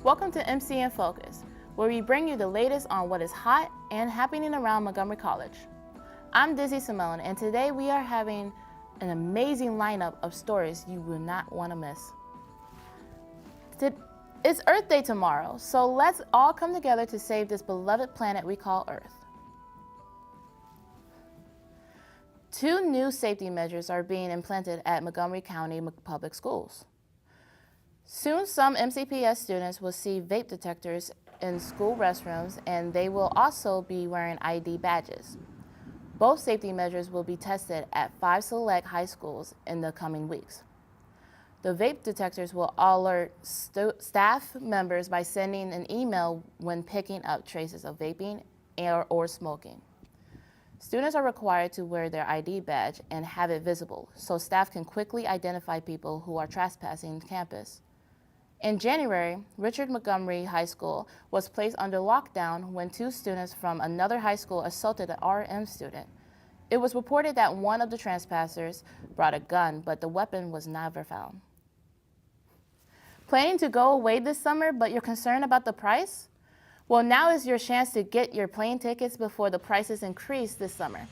Welcome to MC in Focus, where we bring you the latest on what is hot and happening around Montgomery College. I'm Dizzy Simone, and today we are having an amazing lineup of stories you will not want to miss. It's Earth Day tomorrow, so let's all come together to save this beloved planet we call Earth. 2 new safety measures are being implemented at Montgomery County Public Schools. Soon, some MCPS students will see vape detectors in school restrooms, and they will also be wearing ID badges. Both safety measures will be tested at 5 select high schools in the coming weeks. The vape detectors will alert staff members by sending an email when picking up traces of vaping or smoking. Students are required to wear their ID badge and have it visible so staff can quickly identify people who are trespassing campus. In January, Richard Montgomery High School was placed under lockdown when 2 students from another high school assaulted an RM student. It was reported that one of the trespassers brought a gun, but the weapon was never found. Planning to go away this summer, but you're concerned about the price? Well, now is your chance to get your plane tickets before the prices increase this summer.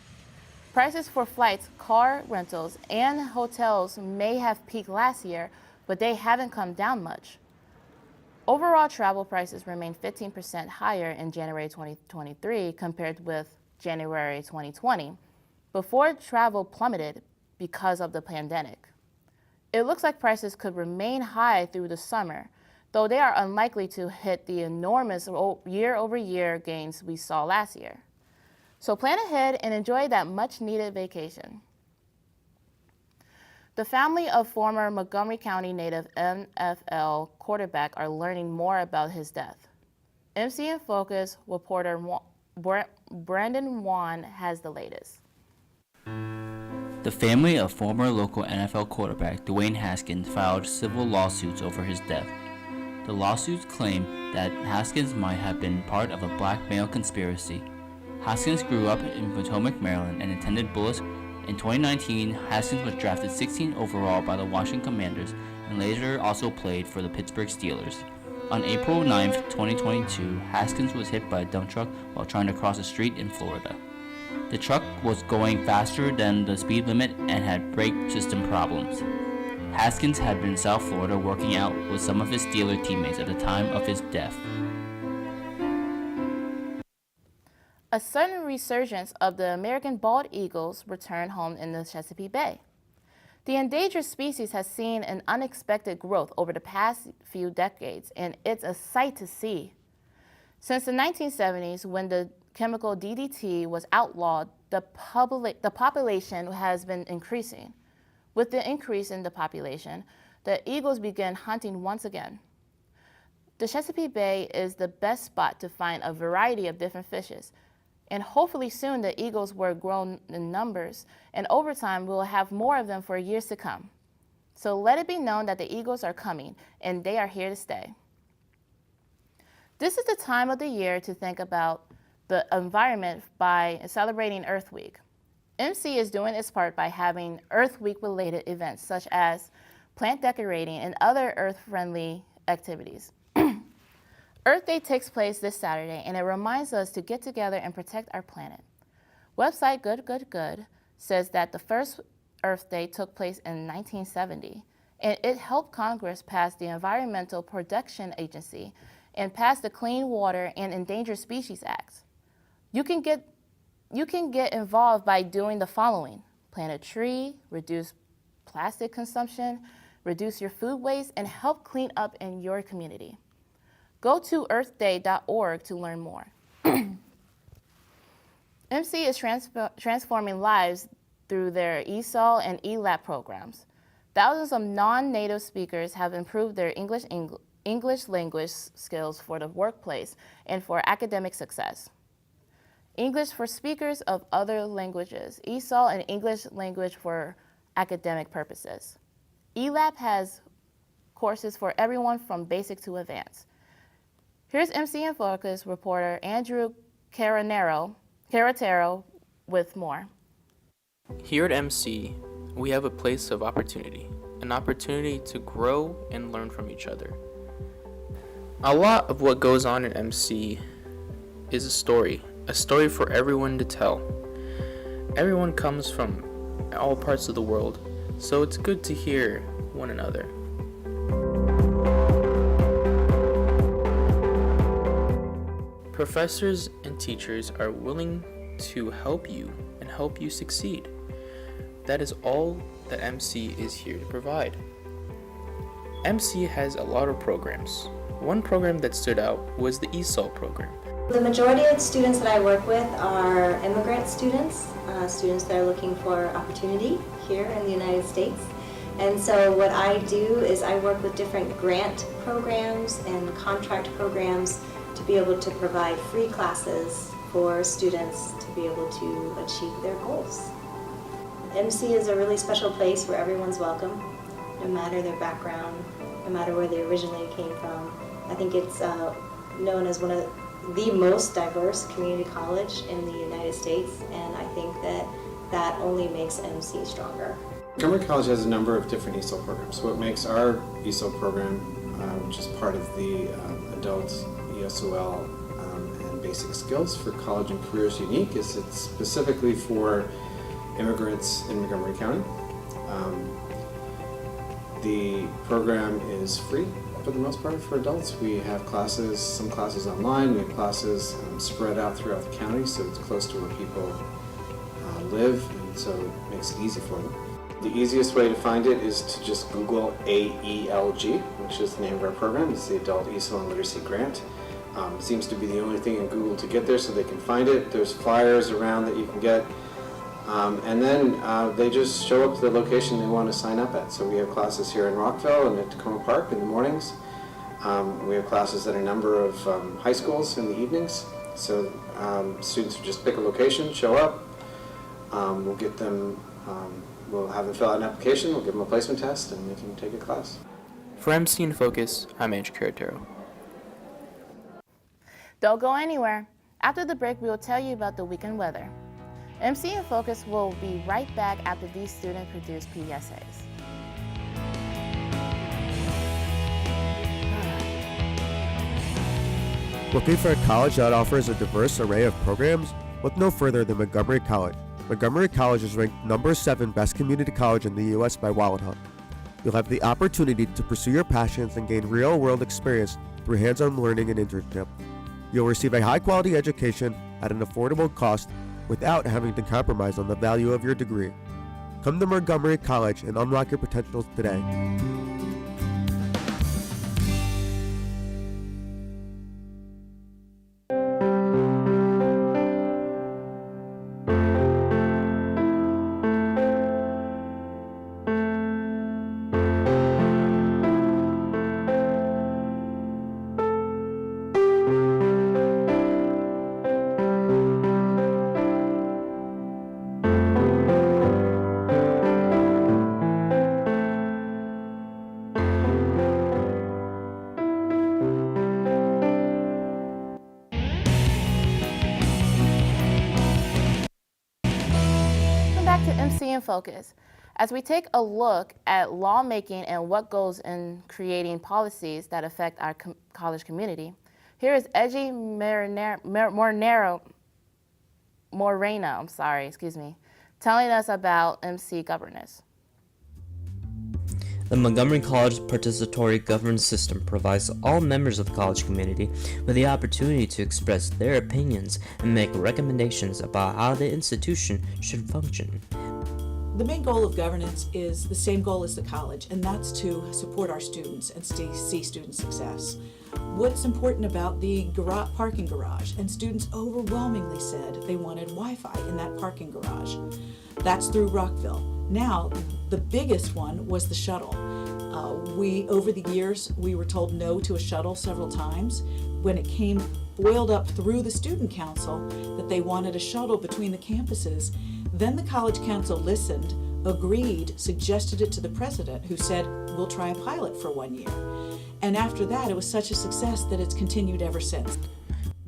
Prices for flights, car rentals, and hotels may have peaked last year, but they haven't come down much. Overall travel prices remain 15% higher in January 2023 compared with January 2020, before travel plummeted because of the pandemic. It looks like prices could remain high through the summer, though they are unlikely to hit the enormous year-over-year gains we saw last year. So plan ahead and enjoy that much-needed vacation. The family of former Montgomery County native NFL quarterback are learning more about his death. MC in Focus reporter Brandon Wan has the latest. The family of former local NFL quarterback Dwayne Haskins filed civil lawsuits over his death. The lawsuits claim that Haskins might have been part of a blackmail conspiracy. Haskins grew up in Potomac, Maryland, and attended Bullis. In 2019, Haskins was drafted 16th overall by the Washington Commanders and later also played for the Pittsburgh Steelers. On April 9, 2022, Haskins was hit by a dump truck while trying to cross a street in Florida. The truck was going faster than the speed limit and had brake system problems. Haskins had been in South Florida working out with some of his Steeler teammates at the time of his death. A sudden resurgence of the American bald eagles returned home in the Chesapeake Bay. The endangered species has seen an unexpected growth over the past few decades, and it's a sight to see. Since the 1970s, when the chemical DDT was outlawed, the population has been increasing. With the increase in the population, the eagles began hunting once again. The Chesapeake Bay is the best spot to find a variety of different fishes, and hopefully soon the eagles will grow in numbers, and over time we'll have more of them for years to come. So let it be known that the eagles are coming, and they are here to stay. This is the time of the year to think about the environment by celebrating Earth Week. MC is doing its part by having Earth Week related events such as plant decorating and other earth-friendly activities. Earth Day takes place this Saturday, and it reminds us to get together and protect our planet. Website Good says that the first Earth Day took place in 1970, and it helped Congress pass the Environmental Protection Agency and pass the Clean Water and Endangered Species Acts. You can get involved by doing the following: plant a tree, reduce plastic consumption, reduce your food waste, and help clean up in your community. Go to earthday.org to learn more. MC is transforming lives through their ESOL and ELAP programs. Thousands of non-native speakers have improved their English language skills for the workplace and for academic success. English for speakers of other languages, ESOL and English language for academic purposes. ELAP has courses for everyone from basic to advanced. Here's MC in Focus reporter Andrew Caratero with more. Here at MC, we have a place of opportunity, an opportunity to grow and learn from each other. A lot of what goes on in MC is a story for everyone to tell. Everyone comes from all parts of the world, so it's good to hear one another. Professors and teachers are willing to help you and help you succeed. That is all that MC is here to provide. MC has a lot of programs. One program that stood out was the ESOL program. The majority of students that I work with are immigrant students, students that are looking for opportunity here in the United States. And so what I do is I work with different grant programs and contract programs to be able to provide free classes for students to be able to achieve their goals. MC is a really special place where everyone's welcome, no matter their background, no matter where they originally came from. I think it's known as one of the most diverse community college in the United States, and I think that only makes MC stronger. Montgomery College has a number of different ESOL programs. What makes our ESOL program, which is part of the adult ESOL and basic skills for college and careers unique, is it's specifically for immigrants in Montgomery County. The program is free for the most part for adults. We have classes, some classes online, we have classes spread out throughout the county, so it's close to where people live, and so it makes it easy for them. The easiest way to find it is to just Google AELG, which is the name of our program. It's the Adult ESOL and Literacy Grant. Seems to be the only thing in Google to get there, so they can find it. There's flyers around that you can get. And then they just show up to the location they want to sign up at. So we have classes here in Rockville and at Tacoma Park in the mornings. We have classes at a number of high schools in the evenings. So students just pick a location, show up. We'll get them, we'll have them fill out an application, we'll give them a placement test, and they can take a class. For MC in Focus, I'm Andrew Caratero. Don't go anywhere. After the break, we will tell you about the weekend weather. MC in Focus will be right back after these student-produced PSAs. Looking for a college that offers a diverse array of programs? Look no further than Montgomery College. Montgomery College is ranked number 7 best community college in the U.S. by WalletHunt. You'll have the opportunity to pursue your passions and gain real-world experience through hands-on learning and internship. You'll receive a high-quality education at an affordable cost without having to compromise on the value of your degree. Come to Montgomery College and unlock your potentials today. To MC in Focus. As we take a look at lawmaking and what goes in creating policies that affect our college community, here is Edgy Morena, telling us about MC governance. The Montgomery College Participatory Governance System provides all members of the college community with the opportunity to express their opinions and make recommendations about how the institution should function. The main goal of governance is the same goal as the college, and that's to support our students and see student success. What's important about the parking garage, and students overwhelmingly said they wanted Wi-Fi in that parking garage. That's through Rockville. Now, the biggest one was the shuttle. Over the years, we were told no to a shuttle several times. When it boiled up through the student council that they wanted a shuttle between the campuses, then the college council listened, agreed, suggested it to the president, who said, we'll try a pilot for 1 year. And after that, it was such a success that it's continued ever since.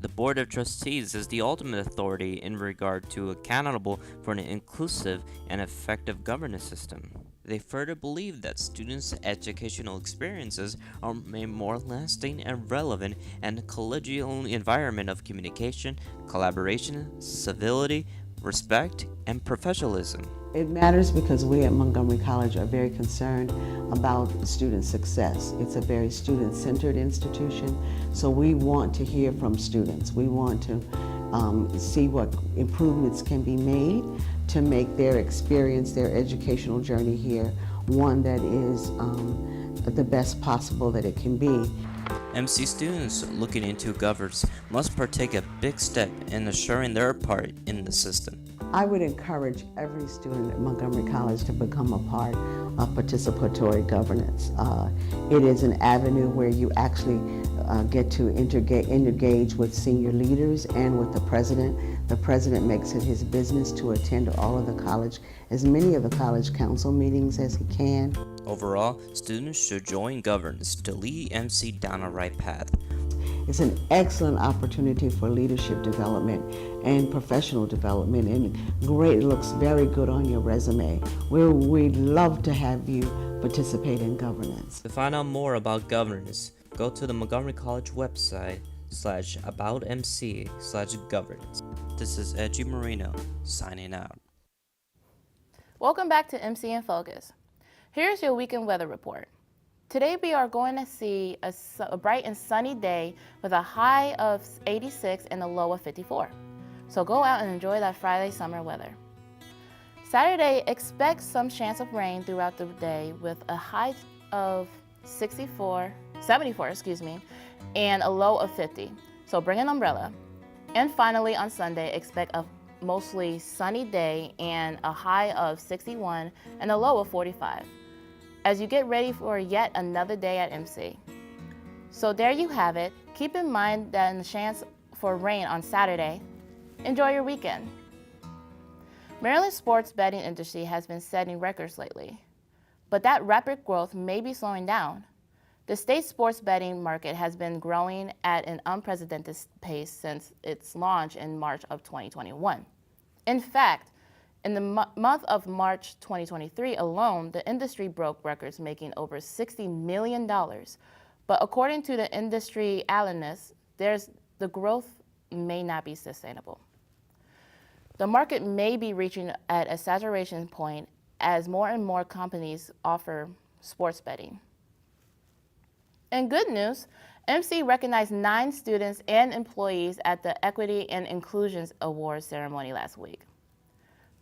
The Board of Trustees is the ultimate authority in regard to accountable for an inclusive and effective governance system. They further believe that students' educational experiences are made more lasting and relevant in a collegial environment of communication, collaboration, civility, respect, and professionalism. It matters because we at Montgomery College are very concerned about student success. It's a very student-centered institution, so we want to hear from students. We want to see what improvements can be made to make their experience, their educational journey here, one that is the best possible that it can be. MC students looking into governance must partake a big step in assuring their part in the system. I would encourage every student at Montgomery College to become a part of participatory governance. It is an avenue where you actually get to engage with senior leaders and with the president. The president makes it his business to attend all of the college, as many of the college council meetings as he can. Overall, students should join governance to lead MC down a right path. It's an excellent opportunity for leadership development and professional development, and great, it looks very good on your resume. We'd love to have you participate in governance. To find out more about governance, go to the Montgomery College website /aboutmc/governance. This is Edgy Marino signing out. Welcome back to MC in Focus. Here's your weekend weather report. Today we are going to see a bright and sunny day with a high of 86 and a low of 54. So go out and enjoy that Friday summer weather. Saturday, expect some chance of rain throughout the day with a high of 74, and a low of 50. So bring an umbrella. And finally on Sunday, expect a mostly sunny day and a high of 61 and a low of 45. As you get ready for yet another day at MC. So there you have it. Keep in mind that in the chance for rain on Saturday, enjoy your weekend. Maryland's sports betting industry has been setting records lately, but that rapid growth may be slowing down. The state sports betting market has been growing at an unprecedented pace since its launch in March of 2021. In fact, in the month of March 2023 alone, the industry broke records, making over $60 million. But according to the industry analysts, the growth may not be sustainable. The market may be reaching at a saturation point as more and more companies offer sports betting. In good news, MC recognized 9 students and employees at the Equity and Inclusion Awards ceremony last week.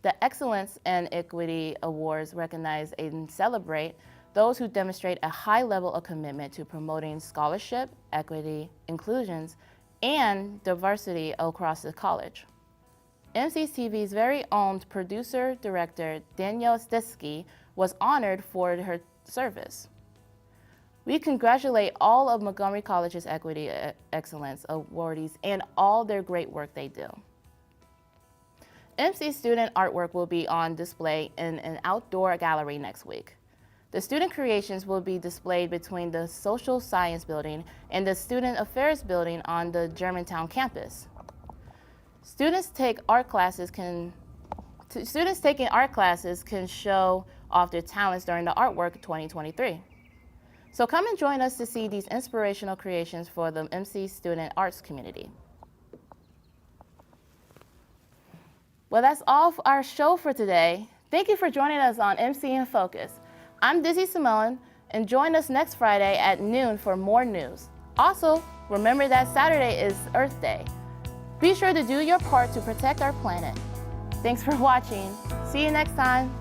The Excellence and Equity Awards recognize and celebrate those who demonstrate a high level of commitment to promoting scholarship, equity, inclusions, and diversity across the college. MCTV's very own producer-director Danielle Stetsky was honored for her service. We congratulate all of Montgomery College's Equity Excellence awardees and all their great work they do. MC student artwork will be on display in an outdoor gallery next week. The student creations will be displayed between the Social Science Building and the Student Affairs Building on the Germantown campus. Students taking art classes can show off their talents during the Artwork 2023. So come and join us to see these inspirational creations for the MC student arts community. Well, that's all for our show for today. Thank you for joining us on MC in Focus. I'm Dizzy Simone, and join us next Friday at noon for more news. Also, remember that Saturday is Earth Day. Be sure to do your part to protect our planet. Thanks for watching. See you next time.